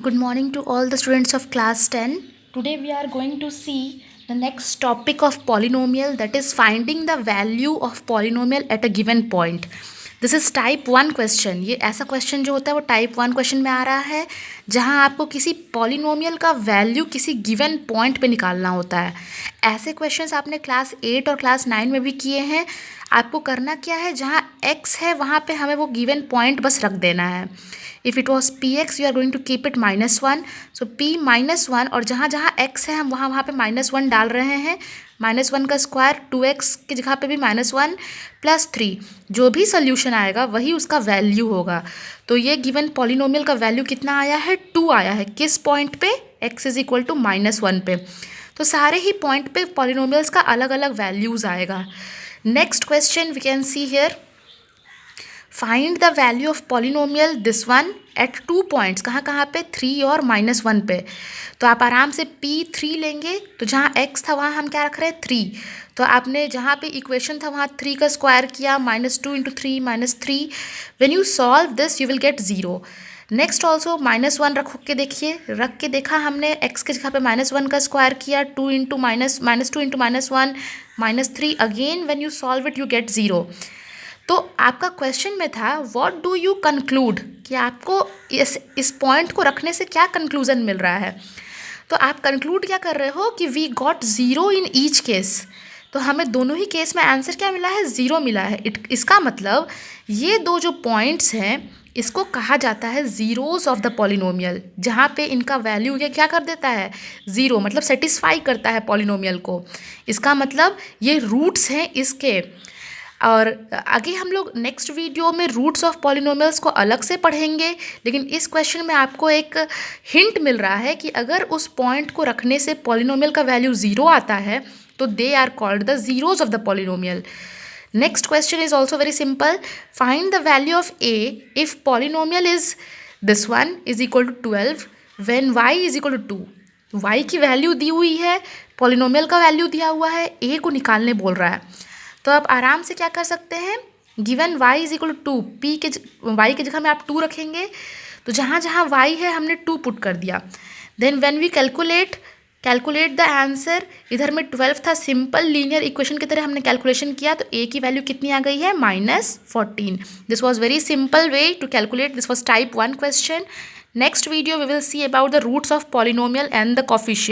Good morning to all the students of class 10. Today we are going to see the next topic of polynomial, that is finding the value of polynomial at a given point. This is type 1 question. ये ऐसा question जो होता है वो type 1 question में आ रहा है जहां आपको किसी पॉलिनोमियल का वैल्यू किसी गिवन पॉइंट पे निकालना होता है. ऐसे क्वेश्चंस आपने क्लास 8 और क्लास 9 में भी किए हैं. आपको करना क्या है, जहां x है वहां पे हमें वो गिवन पॉइंट बस रख देना है. If it was px, you are going to keep it -1. So p -1 और जहाँ जहाँ x है हम वहाँ पे -1 डाल रहे हैं. -1 का स्क्वायर 2x की जगह पे भी -1 + 3. जो भी सोल्यूशन आएगा वही उसका वैल्यू होगा. तो ये गिवन पॉलिनोमियल का वैल्यू कितना आया है, 2 आया है. किस पॉइंट पे, x = -1 पे. तो सारे ही पॉइंट पे पॉलिनोमियल्स का अलग अलग वैल्यूज़ आएगा. Next question we can see here. Find the value of polynomial this one at 2 points. कहाँ कहाँ पे, 3 और -1 पे. तो आप आराम से P3 लेंगे. तो जहाँ x था वहाँ हम क्या रख रहे हैं, 3. तो आपने जहाँ पे इक्वेशन था वहाँ 3 का स्क्वायर किया, -2 × 3 -3. When you solve this you will get 0. Next also -1 रख के देखिए. रख के देखा हमने, x के जगह पे -1 का स्क्वायर किया, 2 × -1 -3. Again when you solve it you get 0. तो आपका क्वेश्चन में था व्हाट डू यू कंक्लूड, कि आपको इस पॉइंट को रखने से क्या कंक्लूजन मिल रहा है. तो आप कंक्लूड क्या कर रहे हो कि we got 0 in each case. तो हमें दोनों ही केस में आंसर क्या मिला है, 0 मिला है. इसका मतलब ये दो जो पॉइंट्स हैं इसको कहा जाता है ज़ीरोज़ ऑफ द पॉलिनोमियल, जहाँ पे इनका वैल्यू ये क्या कर देता है, 0, मतलब सेटिस्फाई करता है पॉलिनोमियल को. इसका मतलब ये रूट्स हैं इसके. और आगे हम लोग नेक्स्ट वीडियो में रूट्स ऑफ पॉलिनोमियल्स को अलग से पढ़ेंगे. लेकिन इस क्वेश्चन में आपको एक हिंट मिल रहा है कि अगर उस पॉइंट को रखने से पॉलिनोमियल का वैल्यू 0 आता है तो they are called the zeros of the polynomial. Next question is also very simple. Find the value of a if polynomial is this one = 12 when y = 2. y की वैल्यू दी हुई है, पॉलिनोमियल का value दिया हुआ है, a को निकालने बोल रहा है. तो आप आराम से क्या कर सकते हैं, गिवन y = 2, y के जगह में आप 2 रखेंगे. तो जहाँ जहाँ y है हमने 2 पुट कर दिया. Then when we calculate the answer, इधर में 12 था, सिंपल लीनियर इक्वेशन की तरह हमने कैलकुलेशन किया. तो a की वैल्यू कितनी आ गई है, -14. This was very simple way to calculate. This was type 1 question. Next video we will see about the roots of polynomial and the coefficient.